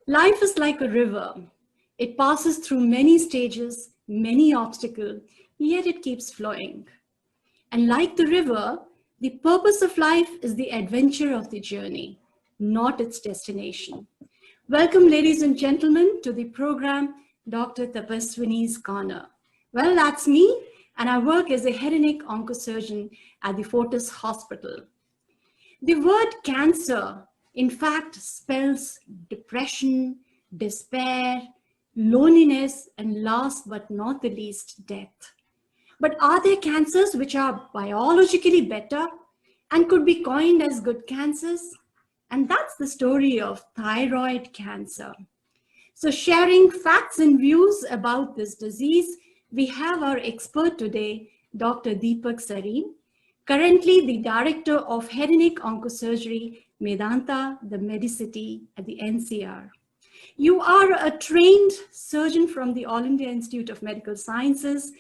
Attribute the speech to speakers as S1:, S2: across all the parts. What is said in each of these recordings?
S1: Life is like a river. It passes through many stages, many obstacles, yet it keeps flowing. And like the river, the purpose of life is the adventure of the journey, not its destination. Welcome, ladies and gentlemen, to the program Dr. Tapaswini's Corner. Well, that's me, and I work as a head and neck oncosurgeon at the Fortis Hospital. The word cancer, in fact, spells depression, despair, loneliness, and last but not the least, death. But are there cancers which are biologically better and could be coined as good cancers? And that's the story of thyroid cancer. So, sharing facts and views about this disease, we have our expert today, Dr. Deepak Sarin, currently the Director of Head and Neck Oncosurgery, Medanta, the Medicity at the NCR. You are a trained surgeon from the All India Institute of Medical Sciences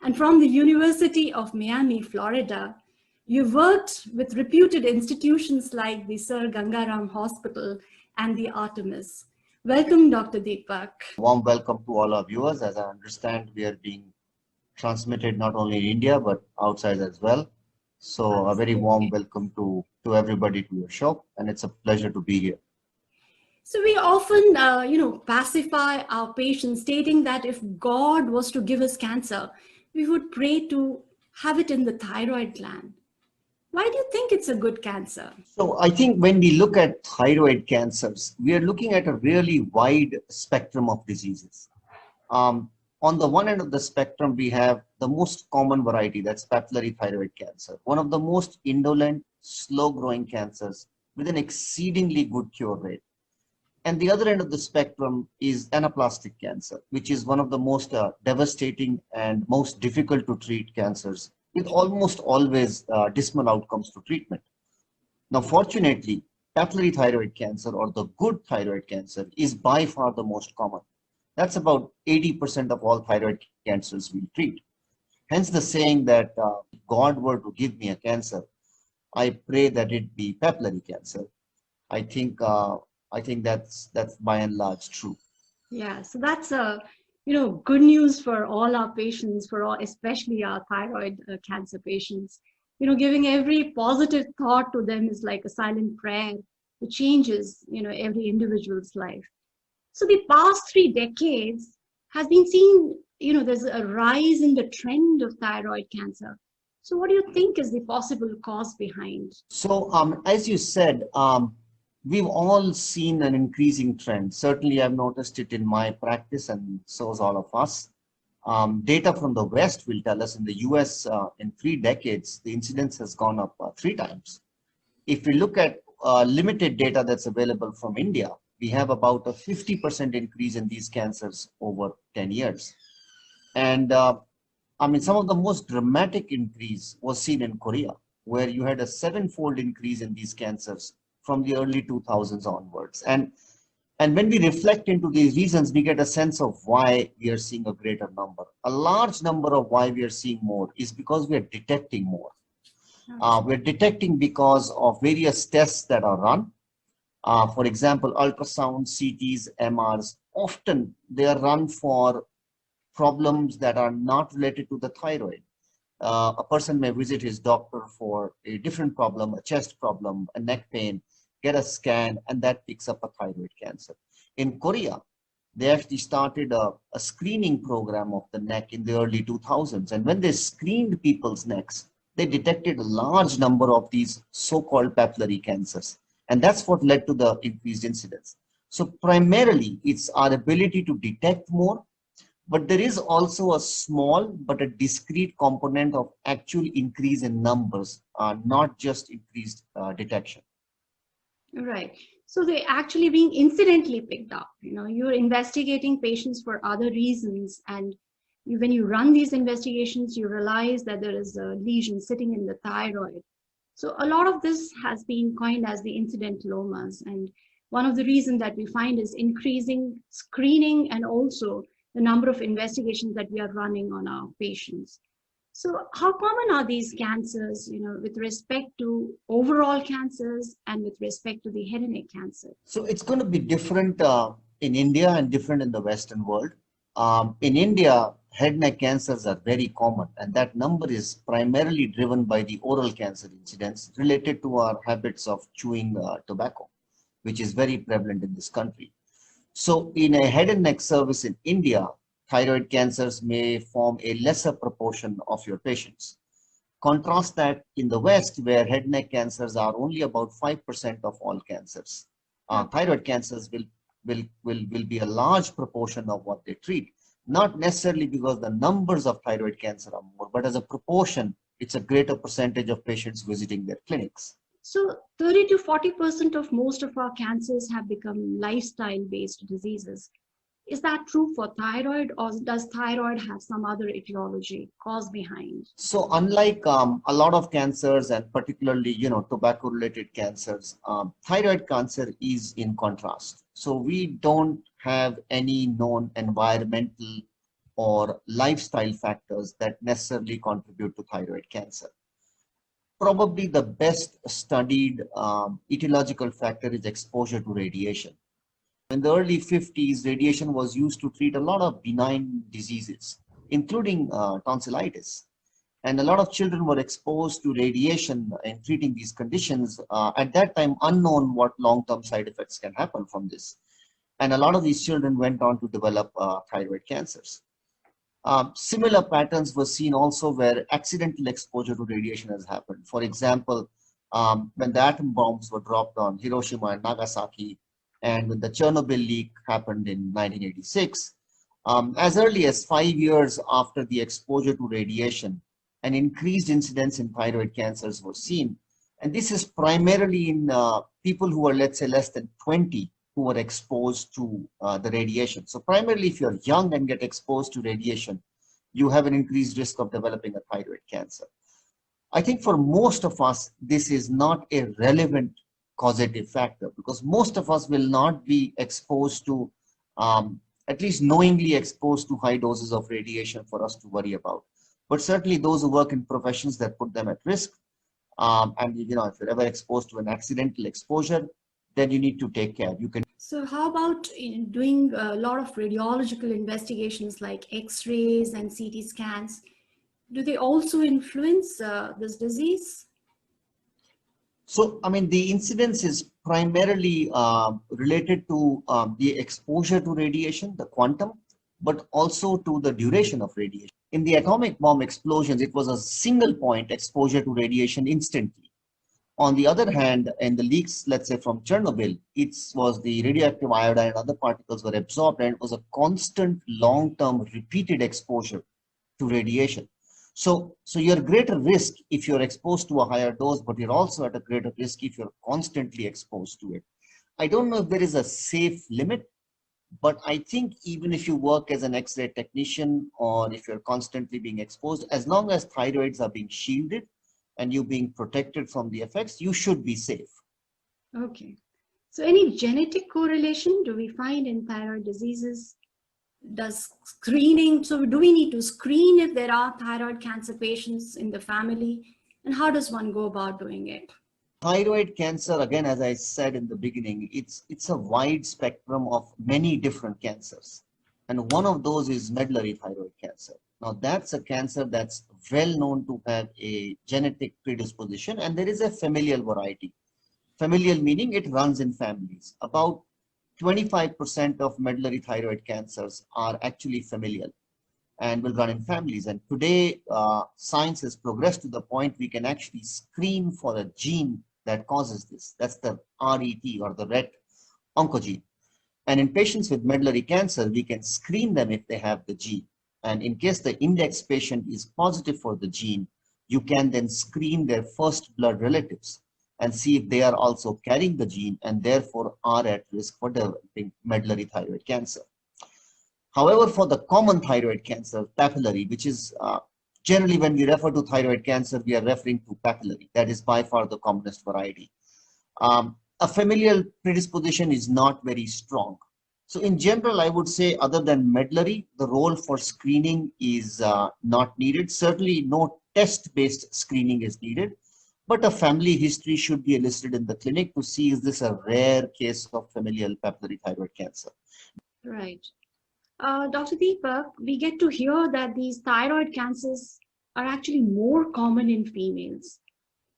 S1: and from the University of Miami, Florida. You've worked with reputed institutions like the Sir Gangaram Hospital and the Artemis. Welcome, Dr. Deepak.
S2: Warm welcome to all our viewers. As I understand, we are being transmitted not only in India, but outside as well. So a very warm welcome to everybody to your show. And it's a pleasure to be here.
S1: So we often, pacify our patients stating that if God was to give us cancer, we would pray to have it in the thyroid gland. Why do you think it's a good cancer?
S2: So I think when we look at thyroid cancers, we are looking at a really wide spectrum of diseases. On the one end of the spectrum, we have the most common variety, that's papillary thyroid cancer, one of the most indolent, slow-growing cancers with an exceedingly good cure rate. And the other end of the spectrum is anaplastic cancer, which is one of the most devastating and most difficult to treat cancers, with almost always dismal outcomes to treatment. Now, fortunately, papillary thyroid cancer, or the good thyroid cancer, is by far the most common. That's about 80% of all thyroid cancers we treat. Hence the saying that if God were to give me a cancer, I pray that it be papillary cancer. I think that's by and large true.
S1: Yeah, so that's good news for all our patients, for all, especially our thyroid cancer patients. Giving every positive thought to them is like a silent prayer. It changes, every individual's life. So the past 3 decades has been seen, there's a rise in the trend of thyroid cancer. So what do you think is the possible cause behind?
S2: So as you said, we've all seen an increasing trend. Certainly, I've noticed it in my practice, and so is all of us. Data from the West will tell us in the US, in 3 decades, the incidence has gone up 3 times. If we look at limited data that's available from India, we have about a 50% increase in these cancers over 10 years. And some of the most dramatic increase was seen in Korea, where you had a 7-fold increase in these cancers from the early 2000s onwards. And when we reflect into these reasons, we get a sense of why we are seeing a greater number. A large number of why we are seeing more is because we are detecting more. We're detecting because of various tests that are run. For example, ultrasound, CTs, MRs, often they are run for problems that are not related to the thyroid. A person may visit his doctor for a different problem, a chest problem, a neck pain, get a scan, and that picks up a thyroid cancer. In Korea, they actually started a screening program of the neck in the early 2000s. And when they screened people's necks, they detected a large number of these so-called papillary cancers. And that's what led to the increased incidence. So primarily, it's our ability to detect more, but there is also a small but a discrete component of actual increase in numbers, not just increased detection.
S1: Right. So they're actually being incidentally picked up. You're investigating patients for other reasons. And when you run these investigations, you realize that there is a lesion sitting in the thyroid. So a lot of this has been coined as the incidentallomas. And one of the reasons that we find is increasing screening and also the number of investigations that we are running on our patients. So how common are these cancers, with respect to overall cancers and with respect to the head and neck cancer?
S2: So it's going to be different in India and different in the Western world. In India, head and neck cancers are very common, and that number is primarily driven by the oral cancer incidence related to our habits of chewing tobacco, which is very prevalent in this country. So in a head and neck service in India, thyroid cancers may form a lesser proportion of your patients. Contrast that in the West, where head and neck cancers are only about 5% of all cancers. Thyroid cancers will be a large proportion of what they treat, not necessarily because the numbers of thyroid cancer are more, but as a proportion, it's a greater percentage of patients visiting their clinics.
S1: So 30 to 40% of most of our cancers have become lifestyle-based diseases. Is that true for thyroid, or does thyroid have some other etiology cause behind?
S2: So unlike a lot of cancers, and particularly, tobacco-related cancers, thyroid cancer is in contrast. So we don't have any known environmental or lifestyle factors that necessarily contribute to thyroid cancer. Probably the best studied etiological factor is exposure to radiation. In the early 50s, radiation was used to treat a lot of benign diseases, including tonsillitis. And a lot of children were exposed to radiation in treating these conditions. At that time, unknown what long-term side effects can happen from this. And a lot of these children went on to develop thyroid cancers. Similar patterns were seen also where accidental exposure to radiation has happened. For example, when the atom bombs were dropped on Hiroshima and Nagasaki, and when the Chernobyl leak happened in 1986, as early as 5 years after the exposure to radiation, an increased incidence in thyroid cancers was seen. And this is primarily in people who are, let's say, less than 20 who were exposed to the radiation. So primarily, if you're young and get exposed to radiation, you have an increased risk of developing a thyroid cancer. I think for most of us, this is not a relevant causative factor, because most of us will not be exposed to, at least knowingly exposed to high doses of radiation for us to worry about. But certainly those who work in professions that put them at risk, and if you're ever exposed to an accidental exposure, then you need to take care.
S1: So how about doing a lot of radiological investigations like X-rays and CT scans? Do they also influence this disease?
S2: So, the incidence is primarily related to the exposure to radiation, the quantum, but also to the duration of radiation. In the atomic bomb explosions, it was a single point exposure to radiation instantly. On the other hand, in the leaks, let's say from Chernobyl, it was the radioactive iodine and other particles were absorbed, and it was a constant long-term repeated exposure to radiation. So you're greater risk if you're exposed to a higher dose, but you're also at a greater risk if you're constantly exposed to it. I don't know if there is a safe limit, but I think even if you work as an X-ray technician or if you're constantly being exposed, as long as thyroids are being shielded and you being protected from the effects, you should be safe.
S1: Okay. So any genetic correlation do we find in thyroid diseases? Does screening, so do we need to screen if there are thyroid cancer patients in the family? And how does one go about doing it?
S2: Thyroid cancer, again, as I said in the beginning, it's a wide spectrum of many different cancers. And one of those is medullary thyroid cancer. Now, that's a cancer that's well known to have a genetic predisposition, and there is a familial variety. Familial meaning it runs in families. About 25% of medullary thyroid cancers are actually familial and will run in families. And today, science has progressed to the point we can actually screen for a gene that causes this. That's the RET, or the RET oncogene. And in patients with medullary cancer, we can screen them if they have the gene. And in case the index patient is positive for the gene, you can then screen their first blood relatives and see if they are also carrying the gene and therefore are at risk for developing medullary thyroid cancer. However, for the common thyroid cancer, papillary, which is generally when we refer to thyroid cancer, we are referring to papillary. That is by far the commonest variety. A familial predisposition is not very strong. So in general, I would say other than medullary, the role for screening is not needed. Certainly no test-based screening is needed, but a family history should be elicited in the clinic to see is this a rare case of familial papillary thyroid cancer.
S1: Right. Dr. Deepak, we get to hear that these thyroid cancers are actually more common in females.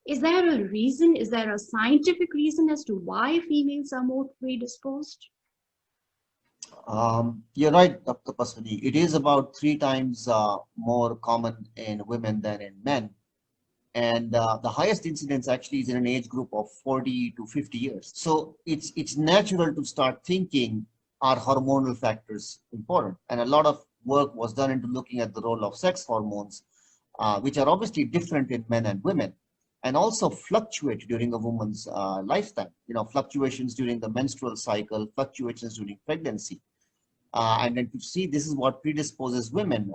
S1: Is there a reason? Is there a scientific reason as to why females are more predisposed?
S2: You're right, Dr. Paswani. It is about 3 times more common in women than in men. And the highest incidence actually is in an age group of 40 to 50 years. So it's natural to start thinking, are hormonal factors important? And a lot of work was done into looking at the role of sex hormones, which are obviously different in men and women, and also fluctuate during a woman's lifetime. You know, fluctuations during the menstrual cycle, fluctuations during pregnancy. And then to see this is what predisposes women.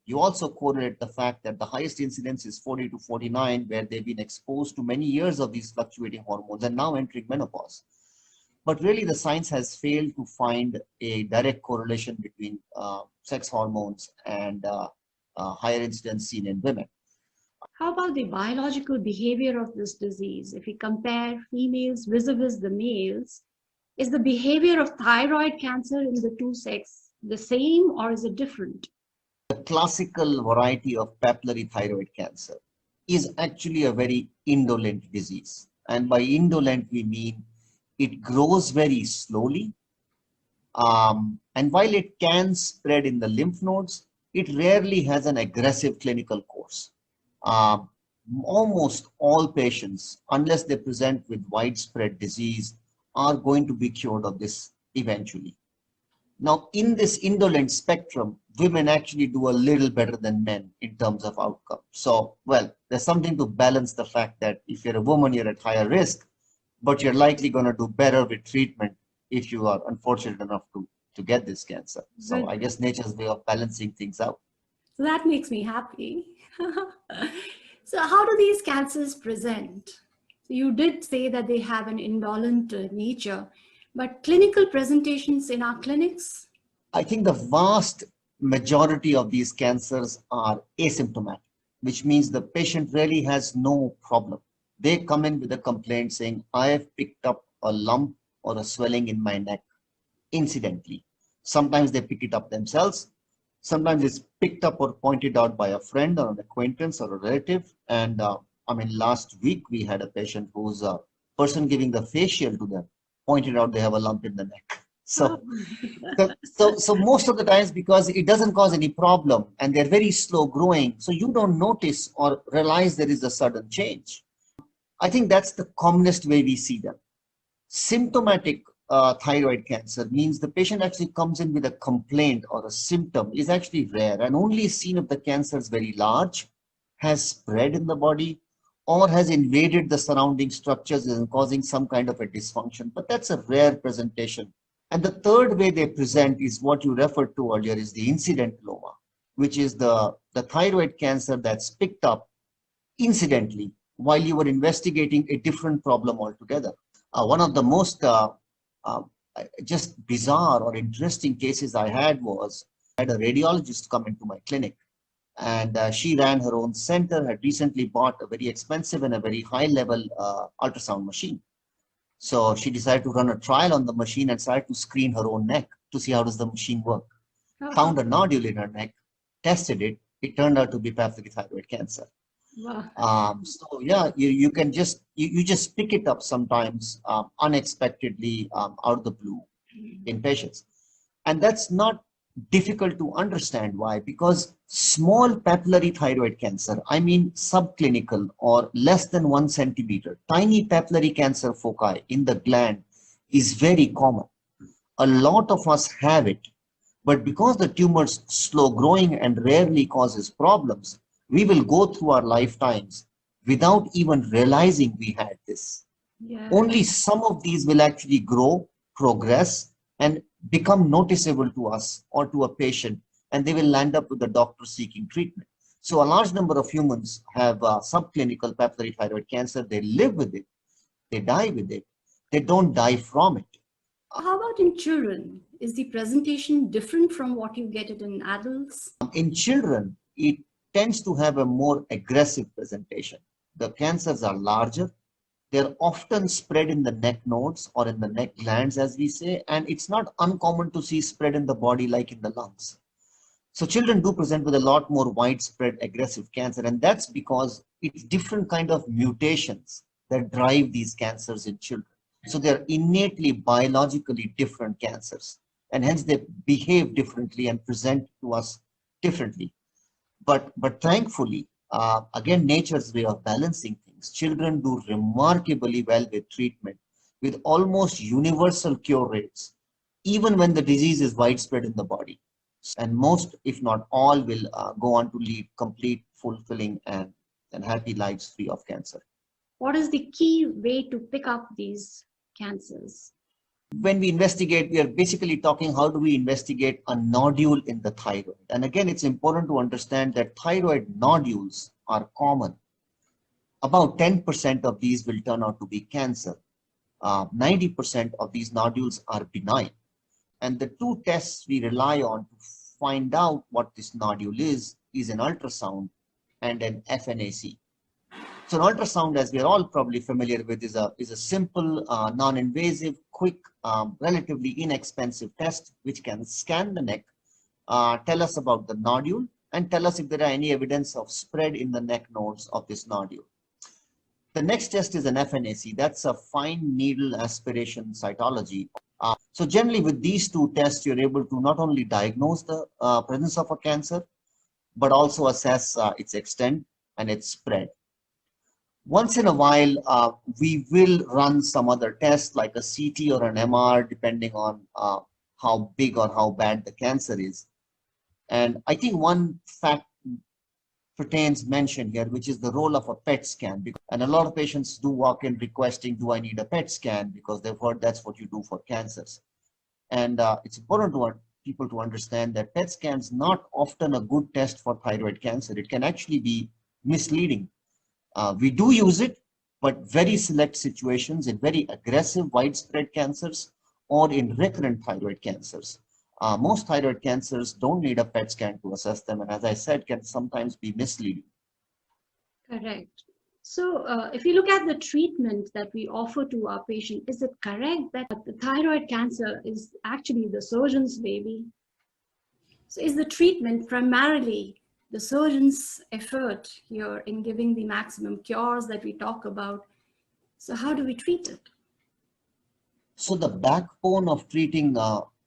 S2: You also correlate the fact that the highest incidence is 40 to 49, where they've been exposed to many years of these fluctuating hormones and now entering menopause. But really, the science has failed to find a direct correlation between sex hormones and higher incidence seen in women.
S1: How about the biological behavior of this disease? If we compare females vis-a-vis the males, is the behavior of thyroid cancer in the two sexes the same or is it different?
S2: The classical variety of papillary thyroid cancer is actually a very indolent disease. And by indolent, we mean it grows very slowly. And while it can spread in the lymph nodes, it rarely has an aggressive clinical course. Um, Almost all patients, unless they present with widespread disease, are going to be cured of this eventually. Now, in this indolent spectrum, women actually do a little better than men in terms of outcome. So, well, there's something to balance the fact that if you're a woman, you're at higher risk, but you're likely going to do better with treatment if you are unfortunate enough to get this cancer. So I guess nature's way of balancing things out.
S1: So that makes me happy. So how do these cancers present? So you did say that they have an indolent nature, but clinical presentations in our clinics?
S2: I think the vast majority of these cancers are asymptomatic, which means the patient really has no problem. They come in with a complaint saying, I have picked up a lump or a swelling in my neck incidentally. Sometimes they pick it up themselves. Sometimes it's picked up or pointed out by a friend or an acquaintance or a relative. And last week we had a patient who's a person giving the facial to them pointed out they have a lump in the neck. So most of the times, because it doesn't cause any problem and they're very slow growing, so you don't notice or realize there is a sudden change. I think that's the commonest way we see them. Symptomatic thyroid cancer means the patient actually comes in with a complaint or a symptom is actually rare and only seen if the cancer is very large, has spread in the body, or has invaded the surrounding structures and causing some kind of a dysfunction. But that's a rare presentation. And the third way they present is what you referred to earlier, is the incidentaloma, which is the thyroid cancer that's picked up incidentally while you were investigating a different problem altogether. One of the most just bizarre or interesting cases I had was I had a radiologist come into my clinic, and she ran her own center, had recently bought a very expensive and a very high level ultrasound machine. So she decided to run a trial on the machine and started to screen her own neck to see how does the machine work. Found a nodule in her neck, tested it. It turned out to be papillary thyroid cancer.
S1: Wow.
S2: So yeah, you can just you just pick it up sometimes unexpectedly out of the blue in patients, and that's not difficult to understand. Why? Because small papillary thyroid cancer, I mean subclinical or less than 1 centimeter, tiny papillary cancer foci in the gland is very common. A lot of us have it, but because the tumor's slow growing and rarely causes problems, we will go through our lifetimes without even realizing we had this.
S1: Yeah.
S2: Only some of these will actually grow, progress, and become noticeable to us or to a patient, and they will land up with the doctor seeking treatment. So a large number of humans have subclinical papillary thyroid cancer. They live with it, they die with it, they don't die from it.
S1: How about in children? Is the presentation different from what you get it in adults?
S2: In children, it tends to have a more aggressive presentation. The cancers are larger, They're often spread in the neck nodes or in the neck glands, as we say, and it's not uncommon to see spread in the body like in the lungs. So children do present with a lot more widespread aggressive cancer, and that's because it's different kind of mutations that drive these cancers in children. So they're innately biologically different cancers, and hence they behave differently and present to us differently. But thankfully, again, nature's way of balancing things. Children do remarkably well with treatment, with almost universal cure rates, even when the disease is widespread in the body. And most, if not all, will go on to lead complete, fulfilling, and happy lives free of cancer.
S1: What is the key way to pick up these cancers?
S2: When we investigate, we are basically talking how do we investigate a nodule in the thyroid. And again, it's important to understand that thyroid nodules are common. About 10% of these will turn out to be cancer. 90% of these nodules are benign. And the two tests we rely on to find out what this nodule is an ultrasound and an FNAC. So an ultrasound, as we are all probably familiar with, is a simple, non-invasive, quick, relatively inexpensive test which can scan the neck, tell us about the nodule, and tell us if there are any evidence of spread in the neck nodes of this nodule. The next test is an FNAC. That's a fine needle aspiration cytology. So generally with these two tests, you're able to not only diagnose the presence of a cancer, but also assess its extent and its spread. Once in a while, we will run some other tests like a CT or an MR, depending on how big or how bad the cancer is. And I think one fact pertains mention here, which is the role of a PET scan. And a lot of patients do walk in requesting, do I need a PET scan? Because they've heard that's what you do for cancers. And it's important to people to understand that PET scan is not often a good test for thyroid cancer. It can actually be misleading. We do use it, but very select situations in very aggressive, widespread cancers or in recurrent thyroid cancers. Most thyroid cancers don't need a PET scan to assess them, and as I said, can sometimes be misleading.
S1: Correct. So if you look at the treatment that we offer to our patient, is it correct that the thyroid cancer is actually the surgeon's baby? So is the treatment primarily the surgeon's effort here in giving the maximum cures that we talk about? So how do we treat it?
S2: So the backbone of treating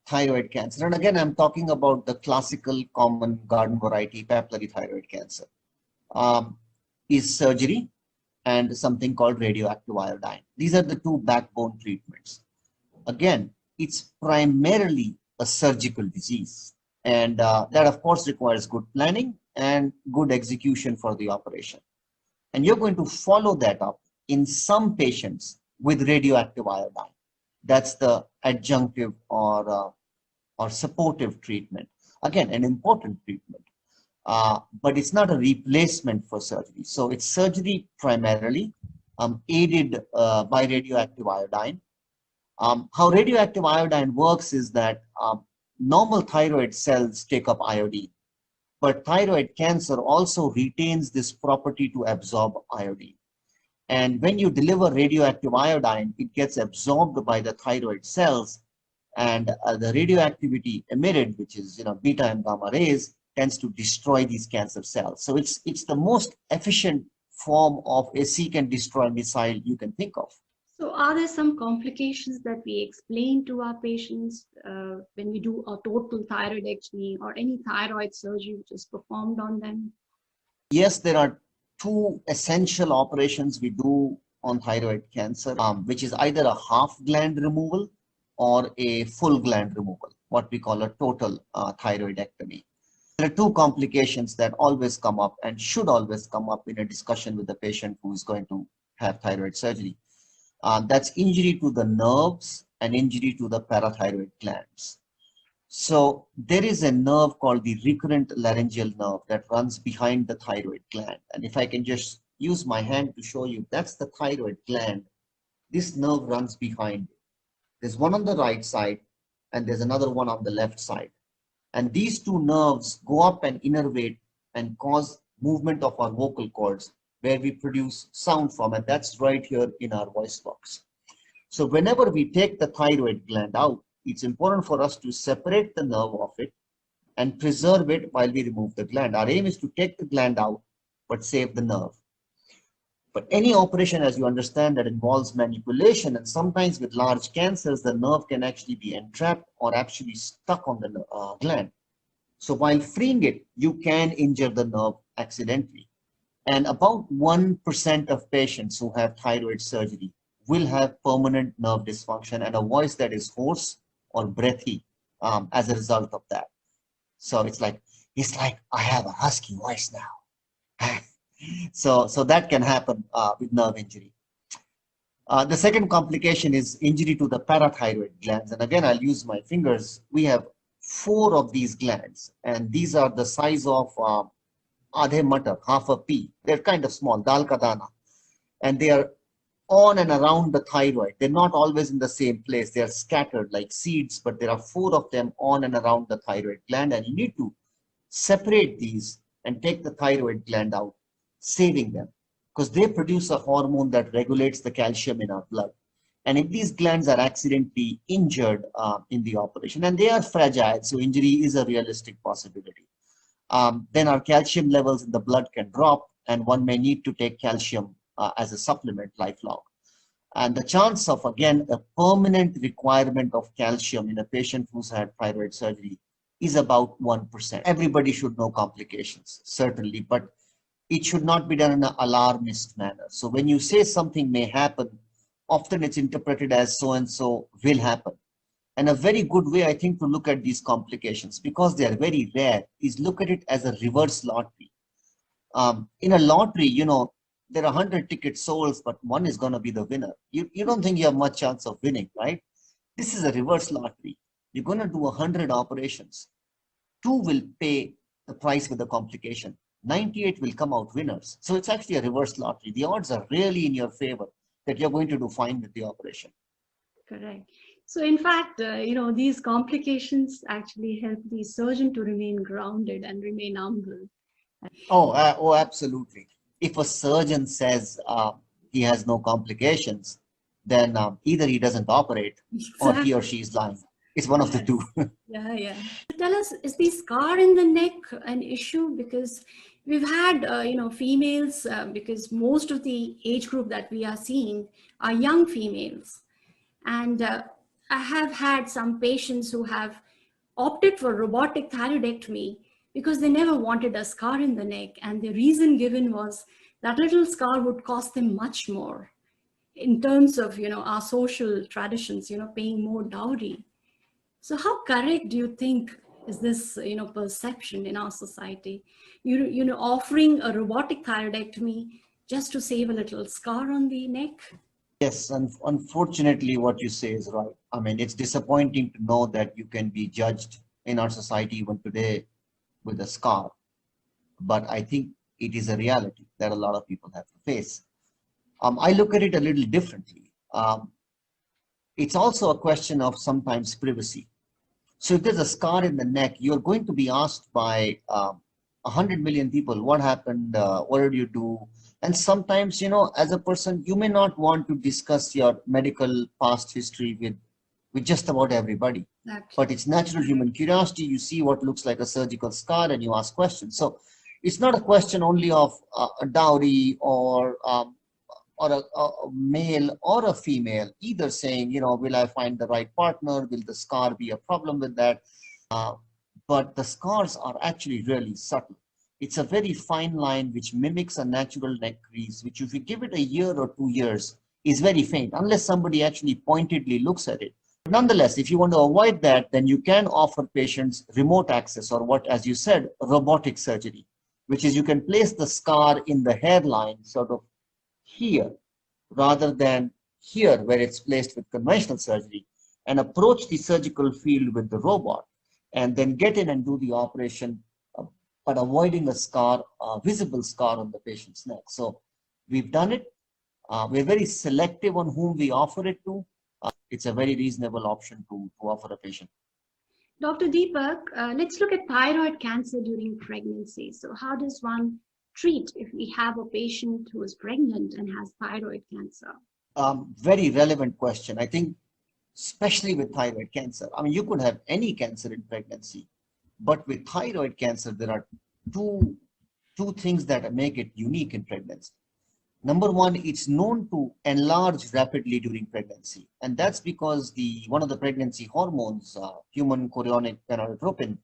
S2: thyroid cancer, and again, I'm talking about the classical common garden variety papillary thyroid cancer, is surgery and something called radioactive iodine. These are the two backbone treatments. Again, it's primarily a surgical disease, and that of course requires good planning and good execution for the operation. And you're going to follow that up in some patients with radioactive iodine. That's the adjunctive or supportive treatment. Again, an important treatment, but it's not a replacement for surgery. So it's surgery primarily, aided by radioactive iodine. How radioactive iodine works is that normal thyroid cells take up iodine, but thyroid cancer also retains this property to absorb iodine. And when you deliver radioactive iodine, it gets absorbed by the thyroid cells, and the radioactivity emitted, which is beta and gamma rays, tends to destroy these cancer cells. So it's the most efficient form of a seek and destroy missile you can think of.
S1: So are there some complications that we explain to our patients when we do a total thyroidectomy or any thyroid surgery which is performed on them?
S2: Yes, there are two essential operations we do on thyroid cancer, which is either a half gland removal or a full gland removal, what we call a total thyroidectomy. There are two complications that always come up and should always come up in a discussion with the patient who is going to have thyroid surgery. That's injury to the nerves and injury to the parathyroid glands. So there is a nerve called the recurrent laryngeal nerve that runs behind the thyroid gland. And if I can just use my hand to show you, that's the thyroid gland. This nerve runs behind it. There's one on the right side and there's another one on the left side. And these two nerves go up and innervate and cause movement of our vocal cords where we produce sound from, and that's right here in our voice box. So whenever we take the thyroid gland out, it's important for us to separate the nerve of it and preserve it while we remove the gland. Our aim is to take the gland out, but save the nerve. But any operation, as you understand, that involves manipulation, and sometimes with large cancers, the nerve can actually be entrapped or actually stuck on the gland. So while freeing it, you can injure the nerve accidentally. And about 1% of patients who have thyroid surgery will have permanent nerve dysfunction and a voice that is hoarse or breathy as a result of that. So it's like I have a husky voice now. So that can happen with nerve injury. The second complication is injury to the parathyroid glands. And again, I'll use my fingers. We have 4 of these glands, and these are the size of adhe matar, half a pea. They're kind of small, dal ka dana. And they are on and around the thyroid. They're not always in the same place. They are scattered like seeds, but there are 4 of them on and around the thyroid gland. And you need to separate these and take the thyroid gland out, saving them, because they produce a hormone that regulates the calcium in our blood. And if these glands are accidentally injured in the operation, and they are fragile, so injury is a realistic possibility, then our calcium levels in the blood can drop, and one may need to take calcium as a supplement lifelong. And the chance of, again, a permanent requirement of calcium in a patient who's had thyroid surgery is about 1%. Everybody should know complications, certainly, but it should not be done in an alarmist manner. So when you say something may happen, often it's interpreted as so-and-so will happen. And a very good way, I think, to look at these complications, because they are very rare, is look at it as a reverse lottery. In a lottery, you know, there are 100 tickets sold, but one is going to be the winner. You don't think you have much chance of winning, right? This is a reverse lottery. You're going to do 100 operations. 2 will pay the price with the complication. 98 will come out winners. So it's actually a reverse lottery. The odds are really in your favor that you're going to do fine with the operation.
S1: Correct. So in fact, these complications actually help the surgeon to remain grounded and remain humble.
S2: Oh, absolutely. If a surgeon says he has no complications, then either he doesn't operate or he or she is lying. It's one of the two.
S1: Yeah. Tell us, is the scar in the neck an issue? Because we've had, females, because most of the age group that we are seeing are young females. And I have had some patients who have opted for robotic thyroidectomy because they never wanted a scar in the neck. And the reason given was that little scar would cost them much more in terms of, our social traditions, paying more dowry. So how correct do you think is this, perception in our society? Offering a robotic thyroidectomy just to save a little scar on the neck?
S2: Yes, and unfortunately, what you say is right. I mean, it's disappointing to know that you can be judged in our society even today with a scar. But I think it is a reality that a lot of people have to face. I look at it a little differently. It's also a question of sometimes privacy. So if there's a scar in the neck, you're going to be asked by 100 million people, what happened, what did you do? And sometimes, as a person, you may not want to discuss your medical past history with just about everybody.
S1: Exactly.
S2: But it's natural human curiosity. You see what looks like a surgical scar and you ask questions. So it's not a question only of a dowry or a male or a female, either saying, will I find the right partner? Will the scar be a problem with that? But the scars are actually really subtle. It's a very fine line which mimics a natural neck crease, which if you give it a year or 2 years is very faint, unless somebody actually pointedly looks at it. But nonetheless, if you want to avoid that, then you can offer patients remote access, or what, as you said, robotic surgery, which is you can place the scar in the hairline sort of here rather than here where it's placed with conventional surgery, and approach the surgical field with the robot and then get in and do the operation, but avoiding a scar, a visible scar on the patient's neck. So we've done it. We're very selective on whom we offer it to. It's a very reasonable option to offer a patient.
S1: Dr. Deepak, let's look at thyroid cancer during pregnancy. So how does one treat if we have a patient who is pregnant and has thyroid cancer?
S2: Very relevant question. I think, especially with thyroid cancer. I mean, you could have any cancer in pregnancy, but with thyroid cancer, there are two things that make it unique in pregnancy. Number one, it's known to enlarge rapidly during pregnancy, and that's because one of the pregnancy hormones, human chorionic gonadotropin,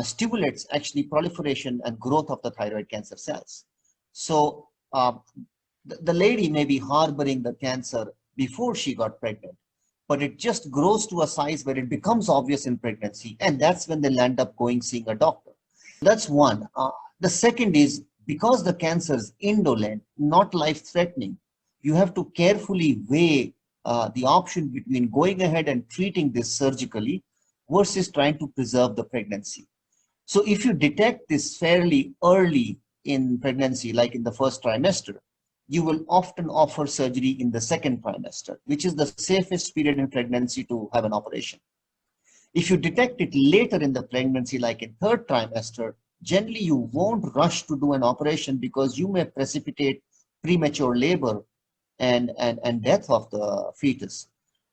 S2: stimulates actually proliferation and growth of the thyroid cancer cells. So the lady may be harboring the cancer before she got pregnant, but it just grows to a size where it becomes obvious in pregnancy, and that's when they'll end up seeing a doctor. That's one. The second is, because the cancer is indolent, not life-threatening, you have to carefully weigh the option between going ahead and treating this surgically versus trying to preserve the pregnancy. So if you detect this fairly early in pregnancy, like in the first trimester, you will often offer surgery in the second trimester, which is the safest period in pregnancy to have an operation. If you detect it later in the pregnancy, like in third trimester, generally you won't rush to do an operation because you may precipitate premature labor and death of the fetus.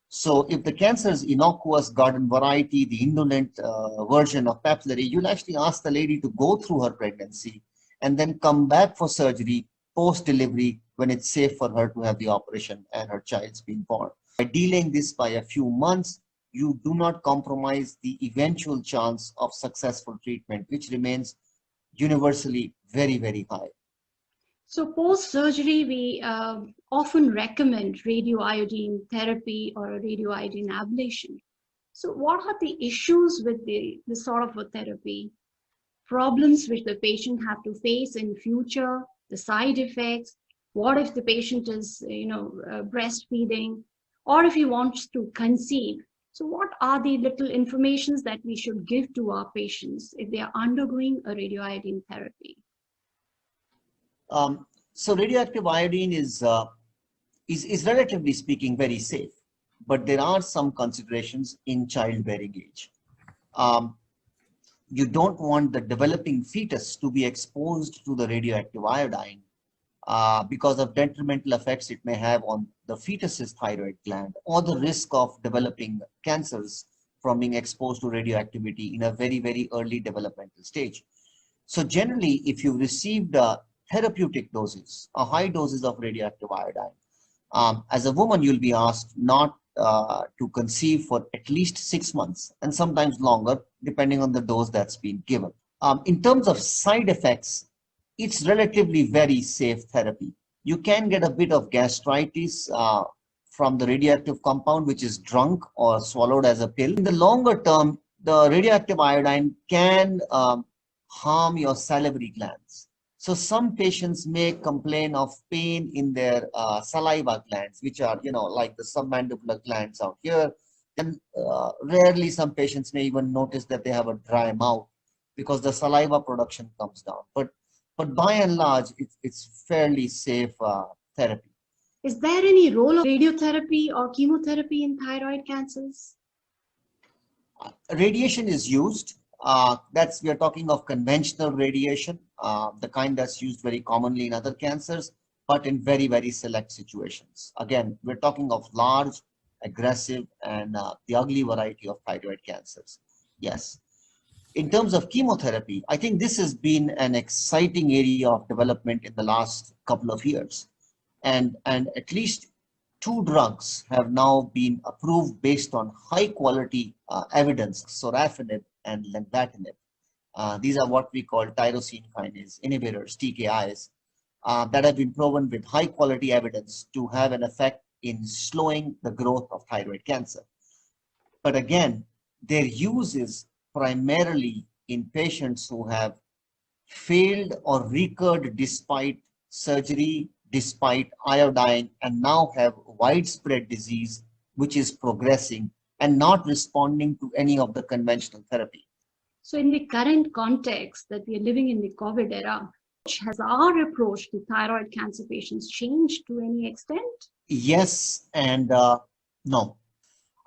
S2: So if the cancer is innocuous, garden variety, the indolent version of papillary, you'll actually ask the lady to go through her pregnancy and then come back for surgery post-delivery when it's safe for her to have the operation and her child's been born. By delaying this by a few months, you do not compromise the eventual chance of successful treatment, which remains universally very, very high.
S1: So post-surgery, we often recommend radioiodine therapy or a radioiodine ablation. So what are the issues with this sort of a therapy? Problems which the patient have to face in future, the side effects? What if the patient is, breastfeeding, or if he wants to conceive? So what are the little informations that we should give to our patients if they are undergoing a radioiodine therapy?
S2: So radioactive iodine is relatively speaking very safe, but there are some considerations in childbearing age. You don't want the developing fetus to be exposed to the radioactive iodine because of detrimental effects it may have on the fetus's thyroid gland, or the risk of developing cancers from being exposed to radioactivity in a very, very early developmental stage. So generally, if you received therapeutic doses, high doses of radioactive iodine, as a woman, you'll be asked not to conceive for at least 6 months, and sometimes longer, depending on the dose that's been given. In terms of side effects, it's relatively very safe therapy. You can get a bit of gastritis from the radioactive compound, which is drunk or swallowed as a pill. In the longer term, the radioactive iodine can harm your salivary glands. So some patients may complain of pain in their saliva glands, which are, like the submandibular glands out here. And rarely some patients may even notice that they have a dry mouth because the saliva production comes down. But by and large, it's fairly safe therapy.
S1: Is there any role of radiotherapy or chemotherapy in thyroid cancers?
S2: Radiation is used. We are talking of conventional radiation, the kind that's used very commonly in other cancers, but in very, very select situations. Again, we're talking of large, aggressive, and the ugly variety of thyroid cancers. Yes. In terms of chemotherapy, I think this has been an exciting area of development in the last couple of years. And at least 2 drugs have now been approved based on high quality evidence, sorafenib and lenvatinib. These are what we call tyrosine kinase inhibitors, TKIs, that have been proven with high quality evidence to have an effect in slowing the growth of thyroid cancer. But again, their use is primarily in patients who have failed or recurred despite surgery, despite iodine, and now have widespread disease which is progressing and not responding to any of the conventional therapy.
S1: So in the current context that we are living in the COVID era, has our approach to thyroid cancer patients changed to any extent?
S2: Yes and no.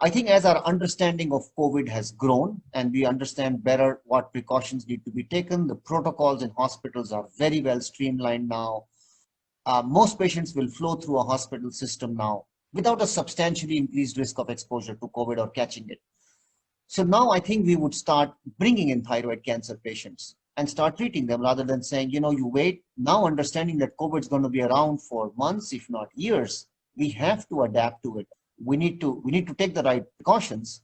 S2: I think as our understanding of COVID has grown and we understand better what precautions need to be taken, the protocols in hospitals are very well streamlined now. Most patients will flow through a hospital system now without a substantially increased risk of exposure to COVID or catching it. So now I think we would start bringing in thyroid cancer patients and start treating them rather than saying, you wait. Now understanding that COVID is going to be around for months, if not years, we have to adapt to it. We need to take the right precautions,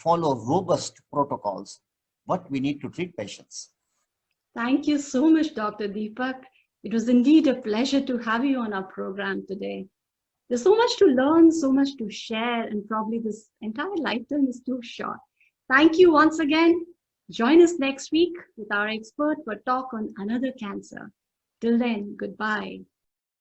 S2: follow robust protocols, but we need to treat patients.
S1: Thank you so much, Dr. Deepak. It was indeed a pleasure to have you on our program today. There's so much to learn, so much to share, and probably this entire lifetime is too short. Thank you once again. Join us next week with our expert for talk on another cancer. Till then, goodbye.